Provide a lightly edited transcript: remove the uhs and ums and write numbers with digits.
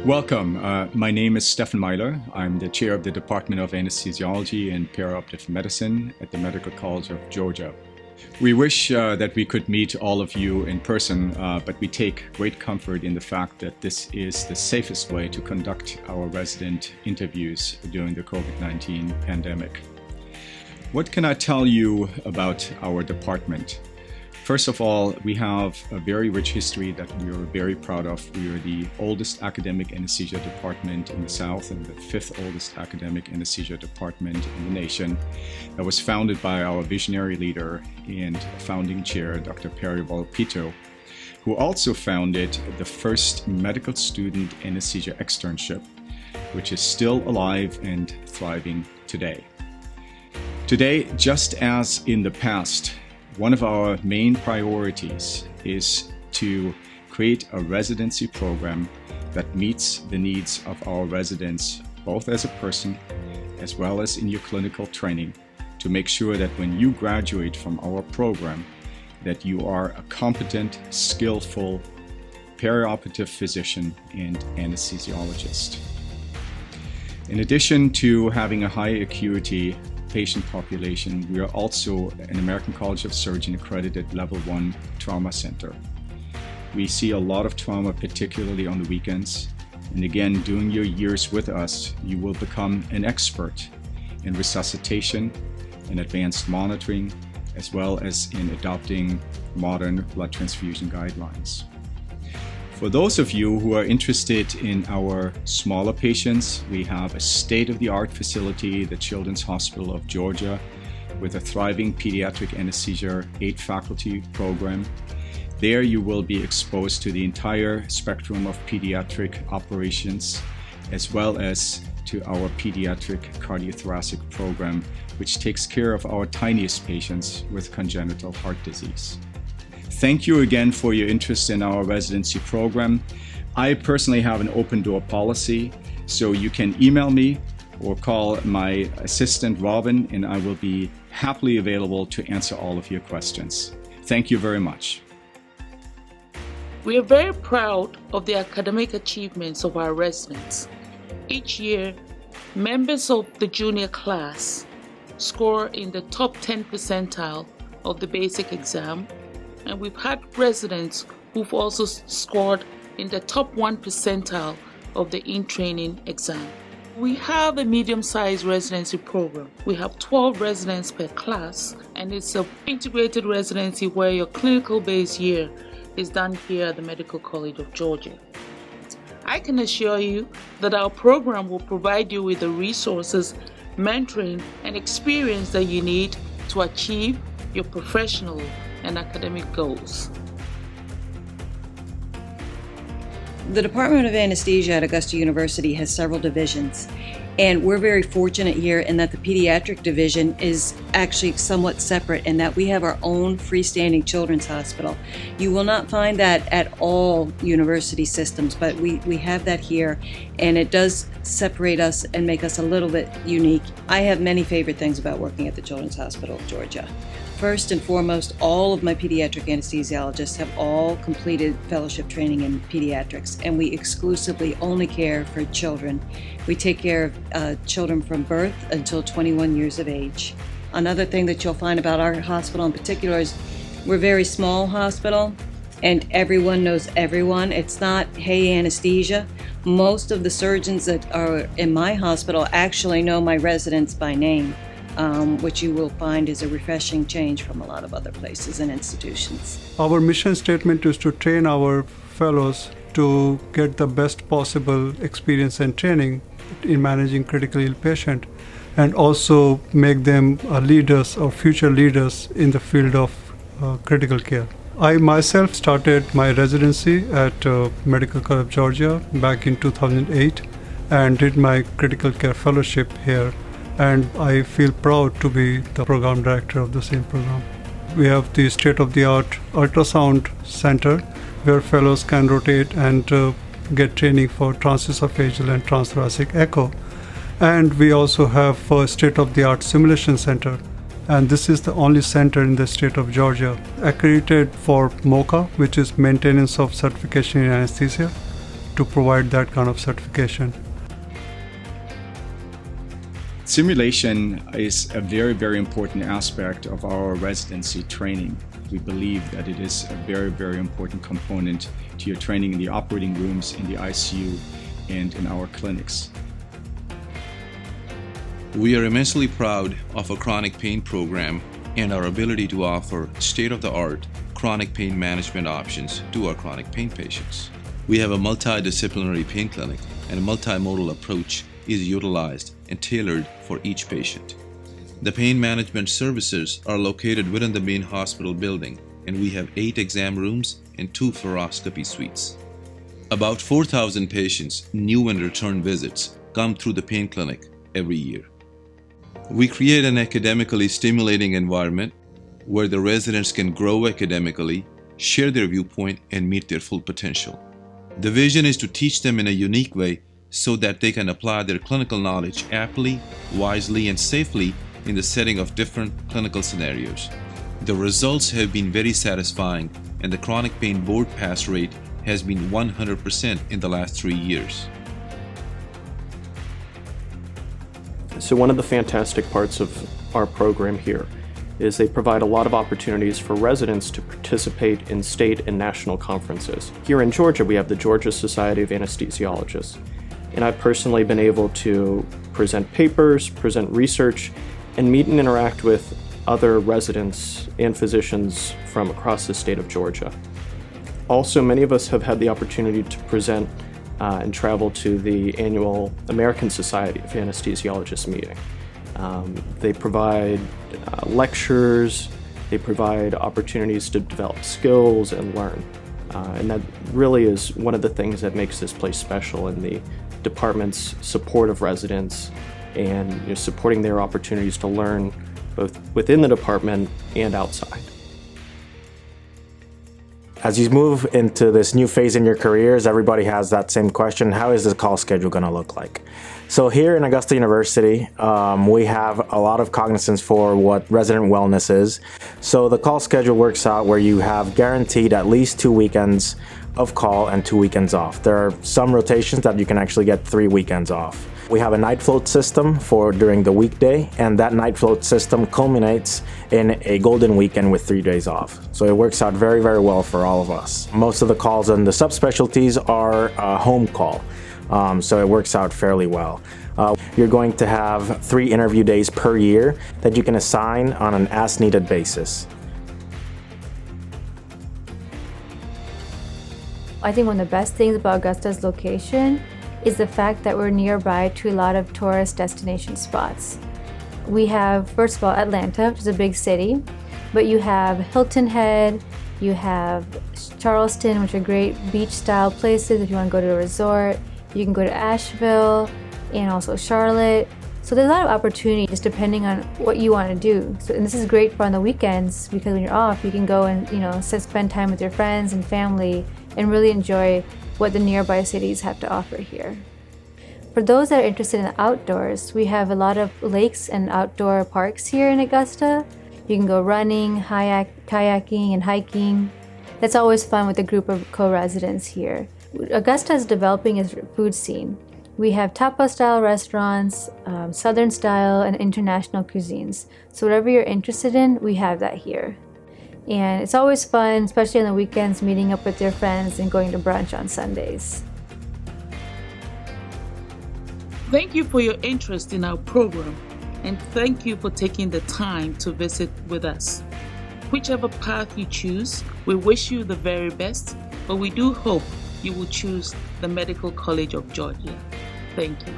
Welcome. My name is Steffen Meiler. I'm the chair of the Department of Anesthesiology and Perioperative Medicine at the Medical College of Georgia. We wish that we could meet all of you in person, but we take great comfort in the fact that this is the safest way to conduct our resident interviews during the COVID-19 pandemic. What can I tell you about our department? First of all, we have a very rich history that we are very proud of. We are the oldest academic anesthesia department in the South and the fifth oldest academic anesthesia department in the nation. That was founded by our visionary leader and founding chair, Dr. Anterpreet Dua, who also founded the first medical student anesthesia externship, which is still alive and thriving today. Today, just as in the past, one of our main priorities is to create a residency program that meets the needs of our residents, both as a person as well as in your clinical training, to make sure that when you graduate from our program, that you are a competent, skillful perioperative physician and anesthesiologist. In addition to having a high acuity patient population, we are also an American College of Surgeons accredited Level 1 trauma center. We see a lot of trauma, particularly on the weekends. And again, during your years with us, you will become an expert in resuscitation and advanced monitoring, as well as in adopting modern blood transfusion guidelines. For those of you who are interested in our smaller patients, we have a state-of-the-art facility, the Children's Hospital of Georgia, with a thriving pediatric anesthesia 8-faculty program. There you will be exposed to the entire spectrum of pediatric operations, as well as to our pediatric cardiothoracic program, which takes care of our tiniest patients with congenital heart disease. Thank you again for your interest in our residency program. I personally have an open door policy, so you can email me or call my assistant Robin, and I will be happily available to answer all of your questions. Thank you very much. We are very proud of the academic achievements of our residents. Each year, members of the junior class score in the top 10 percentile of the basic exam, and we've had residents who've also scored in the top 1 percentile of the in-training exam. We have a medium-sized residency program. We have 12 residents per class, and it's an integrated residency where your clinical-based year is done here at the Medical College of Georgia. I can assure you that our program will provide you with the resources, mentoring, and experience that you need to achieve your professional and academic goals. The Department of Anesthesia at Augusta University has several divisions, and we're very fortunate here in that the pediatric division is actually somewhat separate in that we have our own freestanding children's hospital. You will not find that at all university systems, but we have that here, and it does separate us and make us a little bit unique. I have many favorite things about working at the Children's Hospital of Georgia. First and foremost, all of my pediatric anesthesiologists have all completed fellowship training in pediatrics, and we exclusively only care for children. We take care of children from birth until 21 years of age. Another thing that you'll find about our hospital in particular is we're a very small hospital, and everyone knows everyone. It's not, hey, anesthesia. Most of the surgeons that are in my hospital actually know my residents by name. Which you will find is a refreshing change from a lot of other places and institutions. Our mission statement is to train our fellows to get the best possible experience and training in managing critically ill patients, and also make them leaders or future leaders in the field of critical care. I myself started my residency at Medical College of Georgia back in 2008 and did my critical care fellowship here. And I feel proud to be the program director of the same program. We have the state-of-the-art ultrasound center where fellows can rotate and get training for transesophageal and transthoracic echo. And we also have a state-of-the-art simulation center. And this is the only center in the state of Georgia accredited for MOCA, which is Maintenance of Certification in Anesthesia, to provide that kind of certification. Simulation is a very, very important aspect of our residency training. We believe that it is a very, very important component to your training in the operating rooms, in the ICU, and in our clinics. We are immensely proud of our chronic pain program and our ability to offer state-of-the-art chronic pain management options to our chronic pain patients. We have a multidisciplinary pain clinic, and a multimodal approach is utilized and tailored for each patient. The pain management services are located within the main hospital building, and we have 8 exam rooms and 2 fluoroscopy suites. About 4,000 patients, new and return visits, come through the pain clinic every year. We create an academically stimulating environment where the residents can grow academically, share their viewpoint, and meet their full potential. The vision is to teach them in a unique way so that they can apply their clinical knowledge aptly, wisely, and safely in the setting of different clinical scenarios. The results have been very satisfying, and the chronic pain board pass rate has been 100% in the last 3 years. So one of the fantastic parts of our program here is they provide a lot of opportunities for residents to participate in state and national conferences. Here in Georgia, we have the Georgia Society of Anesthesiologists, and I've personally been able to present papers, present research, and meet and interact with other residents and physicians from across the state of Georgia. Also, many of us have had the opportunity to present and travel to the annual American Society of Anesthesiologists meeting. They provide lectures, they provide opportunities to develop skills and learn. And that really is one of the things that makes this place special in the department's support of residents and supporting their opportunities to learn both within the department and outside. As you move into this new phase in your careers, everybody has that same question: how is the call schedule going to look like? So here in Augusta University, we have a lot of cognizance for what resident wellness is. So the call schedule works out where you have guaranteed at least 2 weekends of call and 2 weekends off. There are some rotations that you can actually get 3 weekends off. We have a night float system for during the weekday, and that night float system culminates in a golden weekend with 3 days off. So it works out very, very well for all of us. Most of the calls and the subspecialties are home call, so it works out fairly well. You're going to have 3 interview days per year that you can assign on an as-needed basis. I think one of the best things about Augusta's location is the fact that we're nearby to a lot of tourist destination spots. We have, first of all, Atlanta, which is a big city, but you have Hilton Head, you have Charleston, which are great beach-style places if you want to go to a resort. You can go to Asheville and also Charlotte. So there's a lot of opportunity just depending on what you want to do. So, and this is great for on the weekends because when you're off, you can go and spend time with your friends and family and really enjoy what the nearby cities have to offer here. For those that are interested in the outdoors, we have a lot of lakes and outdoor parks here in Augusta. You can go running, kayaking, and hiking. That's always fun with a group of co-residents here. Augusta is developing its food scene. We have tapas-style restaurants, Southern-style, and international cuisines. So whatever you're interested in, we have that here. And it's always fun, especially on the weekends, meeting up with your friends and going to brunch on Sundays. Thank you for your interest in our program, and thank you for taking the time to visit with us. Whichever path you choose, we wish you the very best, but we do hope you will choose the Medical College of Georgia. Thank you.